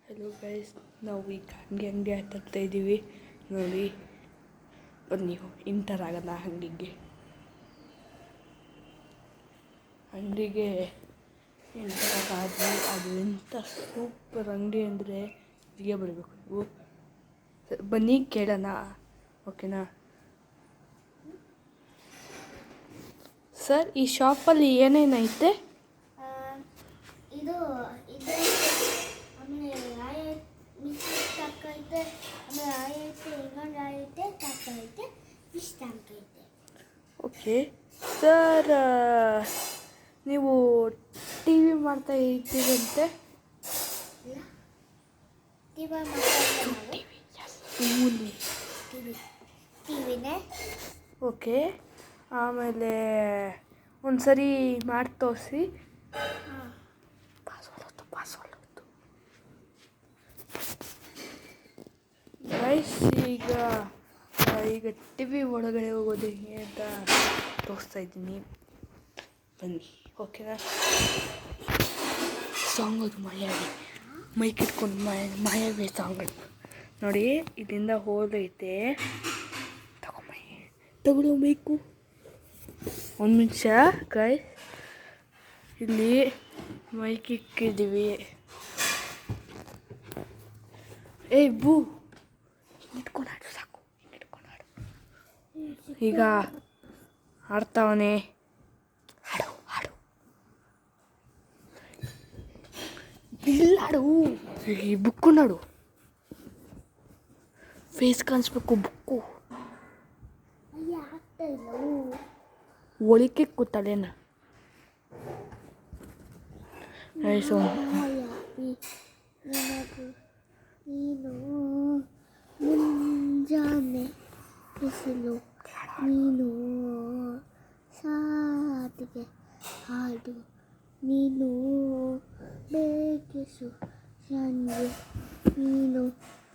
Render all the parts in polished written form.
Hello guys, ನಾವು ಈಗ ಅಂಗಡಿ ಹತ್ತುತ್ತಾ ಇದ್ದೀವಿ ನೋಡಿ. ಬನ್ನಿ ಇಂಟರ್ ಆಗೋಣ ಅಂಗಡಿಗೆ ಎಂಟರ್ ಆದ್ವಿ. ಅದು ಎಂಥ ಸೂಪರ್ ಅಂಗಡಿ ಅಂದರೆ ಹೀಗೆ ಬರಬೇಕು ನೀವು. ಬನ್ನಿ ಕೇಳೋಣ, ಓಕೆನಾ ಸರ್? ಈ ಶಾಪಲ್ಲಿ ಏನೇನೈತೆ? ಇದು ಆಮೇಲೆ ರಾಯ ಮಿಕ್ಸಿ ಟ್ಯಾಂಕ್ ಐತೆ, ಆಮೇಲೆ ರಾಯ ಐತೆ, ಇನ್ನೊಂದು ರಾಯ ಐತೆ, ಟ್ಯಾಂಕ್ ಐತೆ, ಫಿಶ್ ಟ್ಯಾಂಕ್ ಐತೆ. ಓಕೆ ಸರ್, ನೀವು ಟಿ ವಿ ಮಾಡ್ತಾ ಇದ್ದೀರಂತೆ? ಟಿವಿನೇ. ಓಕೆ, ಆಮೇಲೆ ಒಂದು ಸರಿ ಮಾಡಿ ತೋರಿಸಿ. ಗೈಸ್, ಈಗ ಟಿ ವಿ ಒಳಗಡೆ ಹೋಗೋದು ಹೇಗೆ ಅಂತ ತೋರಿಸ್ತಾ ಇದ್ದೀನಿ, ಬನ್ನಿ ಓಕೆನಾ. ಸಾಂಗ್ ಅದು ಮಾಯಾವಿ, ಮೈಕ್ ಇಟ್ಕೊಂಡು ಮಾಯಾವಿ ಸಾಂಗ್ ನೋಡಿ. ಇಲ್ಲಿಂದ ಹೋದೈತೆ, ತಗೊಳ್ಳೋ ಮೈಕು. ಒಂದು ನಿಮಿಷ ಗೈಸ್, ಇಲ್ಲಿ ಮೈಕ್ ಇಕ್ಕಿದ್ದೀವಿ. ಏಯ್ ಬೂ, ಇಟ್ಕೊಂಡು ಆಡು ಸಾಕು, ಇಟ್ಕೊಂಡು ಆಡು. ಈಗ ಆಡ್ತಾವನೆ, ಹಾಡು ಹಾಡು ಇಲ್ಲಾಡು. ಈ ಬುಕ್ಕು ನೋಡು, ಫೇಸ್ ಕಾಣಿಸ್ಬೇಕು ಬುಕ್ಕು. ಒಳಿಕೆ ಕೂತಲೇನ ನೀನು ಮುಂಜಾನೆ ಬಿಸಿಲು, ನೀನು ಸಾತಿಗೆ ಹಾಡು, ನೀನು ಬೇಕಿಸು ಸಂಜೆ, ನೀನು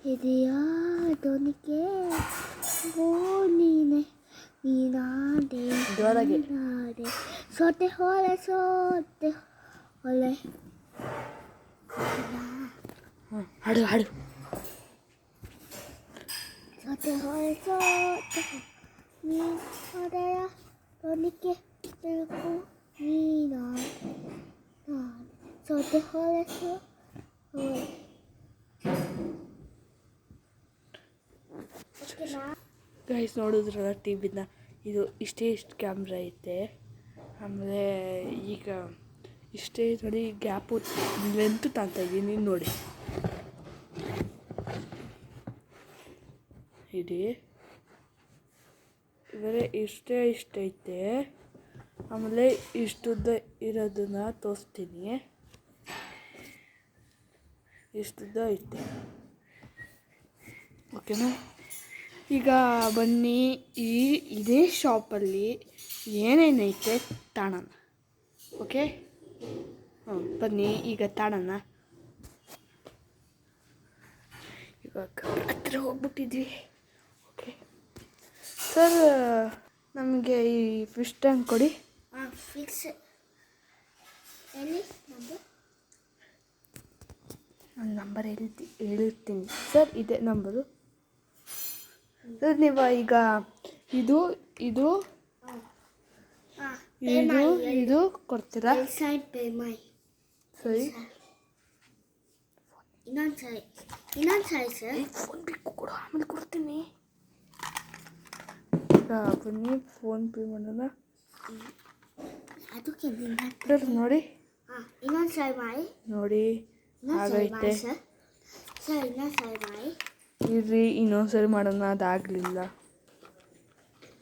ಹಿರಿಯಾದೊನಿಗೆ ನೀನೆ, ನೀನಾದೆ ನೀನಾದೆ, ಸೋತೆ ಹೊಳೆ ಹಾಡು ಹಾಡು. ಸೋತೆ ಹೊಳೆ ನೀ ಹೃದಯ ದೊನಿಗೆ ಬೆಳಕು, ನೀನಾದೆ ಸೋತೆ ಹೊಳೆ ಗೈಸ್ ನೋಡಿದ್ರಲ್ಲ ಟಿ ವಿನ, ಇದು ಇಷ್ಟು ಕ್ಯಾಮ್ರಾ ಐತೆ. ಆಮೇಲೆ ಈಗ ಇಷ್ಟೇ ನೋಡಿ, ಗ್ಯಾಪು ಲೆಂತ್ ತಾಂತ ಇದ್ದೀನಿ ನೋಡಿ. ಇಡೀ ಬರೀ ಇಷ್ಟೈತೆ. ಆಮೇಲೆ ಇಷ್ಟುದ್ದ ಇರೋದನ್ನ ತೋರಿಸ್ತೀನಿ. ಇಷ್ಟುದ್ದ ಐತೆ, ಓಕೆನಾ. ಈಗ ಬನ್ನಿ, ಇದೇ ಶಾಪಲ್ಲಿ ಏನೇನೈತೆ ತಾಣನ, ಓಕೆ. ಬನ್ನಿ ಈಗ ತಾಣನ. ಇವಾಗ ಹತ್ರ ಹೋಗ್ಬಿಟ್ಟಿದ್ವಿ, ಓಕೆ ಸರ್. ನಮಗೆ ಈ ಫಿಶ್ ಟ್ಯಾಂಕ್ ಕೊಡಿ. ಫಿಕ್ಸ್ ಎಲ್ಲಿ ನಂಬರ್ ಹೇಳ್ತೀನಿ ಸರ್, ಇದೇ ನಂಬರು ಸರ್. ನೀವು ಈಗ ಇದು ಇದು ಇದು ಇದು ಕೊಡ್ತೀರಾ? ಸರಿ, ಇನ್ನೊಂದು ಸರಿ ಸರ್. ಫೋನ್ ಬೇಕು ಕೊಡು, ಆಮೇಲೆ ಕೊಡ್ತೀನಿ. ಬನ್ನಿ ಫೋನ್ ಪೇ ಮಾಡೋಣ. ಅದಕ್ಕೆ ಸರ್ ನೋಡಿ, ಇನ್ನೊಂದು ಸರಿ ಮಾಡಿ ನೋಡಿ ಆಗೈತೆ ಸರ್. ಇನ್ನೊಂದು ಸರಿ ಮಾಡಿ ಇರ್ರಿ, ಇನ್ನೊಂದ್ಸರಿ ಮಾಡೋಣ. ಅದಾಗಲಿಲ್ಲ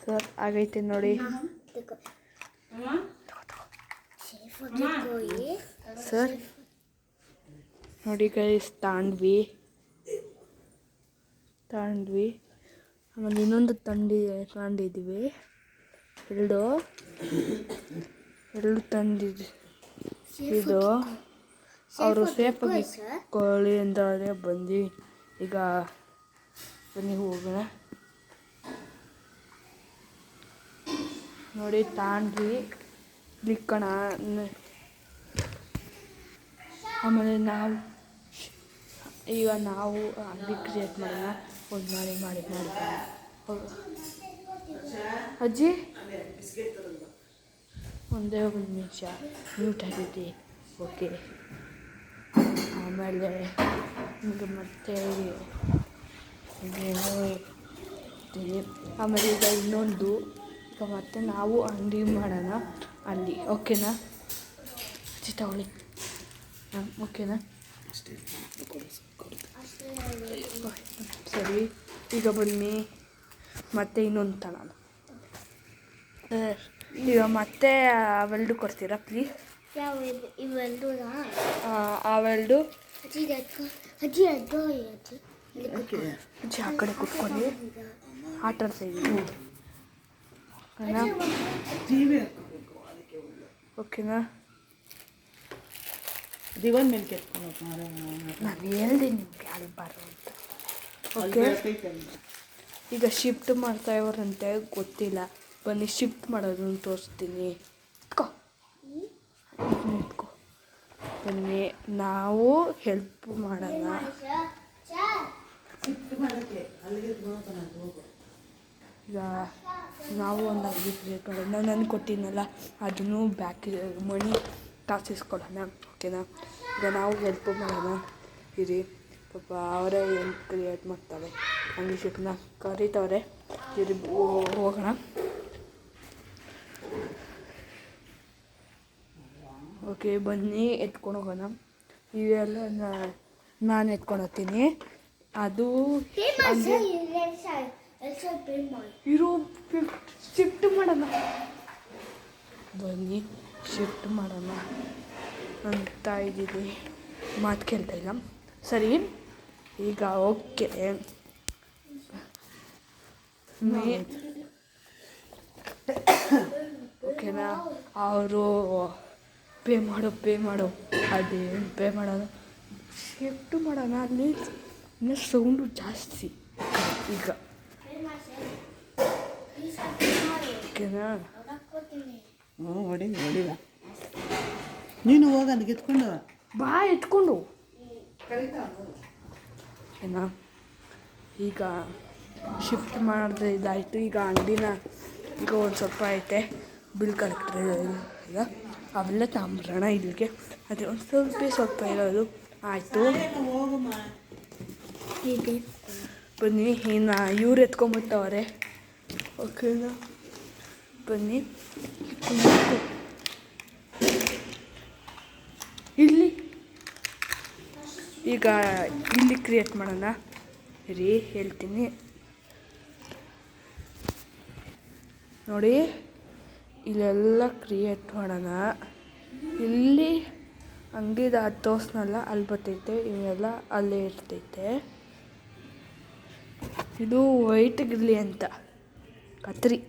ಸರ್, ಆಗೈತೆ ನೋಡಿ ಸರ್. ನೋಡಿ ಗೈಸ್, ತಾಂಡ್ವಿ. ಆಮೇಲೆ ಇನ್ನೊಂದು ತಗೊಂಡಿದ್ದೀವಿ. ಎರಡು ತಂದಿದ್ವಿ. ಇದು ಅವರು ಸೇಫಾಗಿ ಇಟ್ಕೊಳ್ಳಿ ಅಂದರೆ ಬಂದು. ಈಗ ಬನ್ನಿ ಹೋಗೋಣ. ನೋಡಿ ತಾಂಡ್ವಿ ಲಿಕ್ಕಣ. ಆಮೇಲೆ ನಾವು ಈಗ ನಾವು ಅಂಗಡಿ ಕ್ರಿಯೇಟ್ ಮಾಡೋಣ. ಒಂದು ಮಾಡಿ ಅಜ್ಜಿ ಒಂದೇ ಒಂದು ನಿಮಿಷ ಮ್ಯೂಟ್ ಆಗಿದ್ದೆ. ಓಕೆ, ಆಮೇಲೆ ಈಗ ಮತ್ತೆ ಇದೇನೋ ಇರ್ತೀನಿ. ಆಮೇಲೆ ಈಗ ಇನ್ನೊಂದು, ಈಗ ಮತ್ತೆ ನಾವು ಅಂಗಡಿ ಮಾಡೋಣ ಅಲ್ಲಿ. ಓಕೆನಾ ಅಜ್ಜಿ? ತಗೊಳ್ಳಿ. ಓಕೆನಾ? ಸರಿ, ಈಗ ಬನ್ನಿ ಮತ್ತೆ ಇನ್ನೊಂದು ತಗೋಣ. ಈಗ ಮತ್ತೆ ಅವೆಲ್ಡು ಕೊಡ್ತೀರಾ ಪ್ಲೀಸ್? ಯಾವ ಇವೆಲ್ಡು? ಅವೆಲ್ಡು ಅಜ್ಜಿ ಆ ಕಡೆ ಕುತ್ಕೊಳ್ಳಿ. ಆಟ ಆಡ್ತಾ ಇದ್ದೀನಿ. ಓಕೆನಾ? ದಿವನ್ ಮೇಲೆ ನಾನು ಹೇಳ್ದೆ ನಿಮಗೆ ಅಲ್ಬಾರು ಅಂತ. ಓಕೆ, ಈಗ ಶಿಫ್ಟ್ ಮಾಡ್ತಾ ಇವ್ರಂತೆ, ಗೊತ್ತಿಲ್ಲ. ಬನ್ನಿ ಶಿಫ್ಟ್ ಮಾಡೋದನ್ನು ತೋರಿಸ್ತೀನಿ. ಇಟ್ಕೋ ಬನ್ನಿ, ನಾವು ಹೆಲ್ಪ್ ಮಾಡೋಣ. ಈಗ ನಾವು ಒಂದು ಅಂಗಡಿ ಕ್ರಿಯೇಟ್ ಮಾಡೋಣ. ನಾನು ಕೊಟ್ಟಿನಲ್ಲ ಅದನ್ನು ಬ್ಯಾಕ್ ಮನಿ ಕಾಸು ಇಸ್ಕೊಳ್ಳೋಣ. ಓಕೆನಾ? ಈಗ ನಾವು ಹೆಲ್ಪ್ ಮಾಡೋಣ. ಇರಿ, ಪಾಪ ಅವರೇ ಏನು ಕ್ರಿಯೇಟ್ ಮಾಡ್ತಾರೆ. ಅಂಗಡಿ ಶಿಫ್ಟ್ನ ಕರೀತವ್ರೆ. ಇರಿ ಹೋಗೋಣ. ಓಕೆ, ಬನ್ನಿ ಎತ್ಕೊಂಡು ಹೋಗೋಣ. ಇವೆಲ್ಲ ನಾನು ಎತ್ಕೊಂಡು ಹೋಗ್ತೀನಿ. ಅದು ಇರೋ ಶಿಫ್ಟ್ ಮಾಡೋಣ. ಬನ್ನಿ ಶಿಫ್ಟ್ ಮಾಡೋಣ ಅಂತ ಇದ್ದೀನಿ. ಮಾತು ಕೇಳ್ತಾ ಇಲ್ಲ. ಸರಿ, ಈಗ ಓಕೆ. ಓಕೆನಾ? ಅವರು ಪೇ ಮಾಡು ಅದೇನು ಪೇ ಮಾಡೋದು. ಶಿಫ್ಟ್ ಮಾಡೋಣ. ಅಲ್ಲಿ ಇನ್ನೂ ಸೌಂಡು ಜಾಸ್ತಿ ಈಗ. ಓಕೆನಾ? ಹೊಡಿಲ್ಲ. ನೀನು ಹೋಗ ನನಗೆ ಎತ್ಕೊಂಡು ಬಾ, ಎತ್ಕೊಂಡು. ಓಕೆನಾ? ಈಗ ಶಿಫ್ಟ್ ಮಾಡಿದ್ರೆ ಇದಾಯಿತು. ಈಗ ಅಂಗಡಿನ ಈಗ ಒಂದು ಸ್ವಲ್ಪ ಐತೆ ಬಿಲ್ ಕಲೆಕ್ಟ್ರ್. ಈಗ ಅವೆಲ್ಲ ತಾಂಬರೋಣ ಇಲ್ಲಿಗೆ. ಅದೇ ಒಂದು ಸ್ವಲ್ಪ ಇರೋದು ಆಯಿತು. ಹೀಗೆ ಬನ್ನಿ. ಇನ್ನು ಇವ್ರು ಎತ್ಕೊಂಬಿಟ್ಟವ್ರೆ. ಓಕೆನಾ? ಬನ್ನಿ ಇಲ್ಲಿ. ಈಗ ಇಲ್ಲಿ ಕ್ರಿಯೇಟ್ ಮಾಡೋಣ. ರೀ ಹೇಳ್ತೀನಿ ನೋಡಿ. ಇಲ್ಲೆಲ್ಲ ಕ್ರಿಯೇಟ್ ಮಾಡೋಣ. ಇಲ್ಲಿ ಅಂಗಡಿದ ಅದು ತೋರಿಸ್ನಲ್ಲ, ಅಲ್ಲಿ ಬರ್ತೈತೆ. ಇವೆಲ್ಲ ಅಲ್ಲೇ ಇರ್ತೈತೆ. ಇದು ವೈಟ್ ಗಿರ್ಲಿ ಅಂತ ಕತ್ರಿ.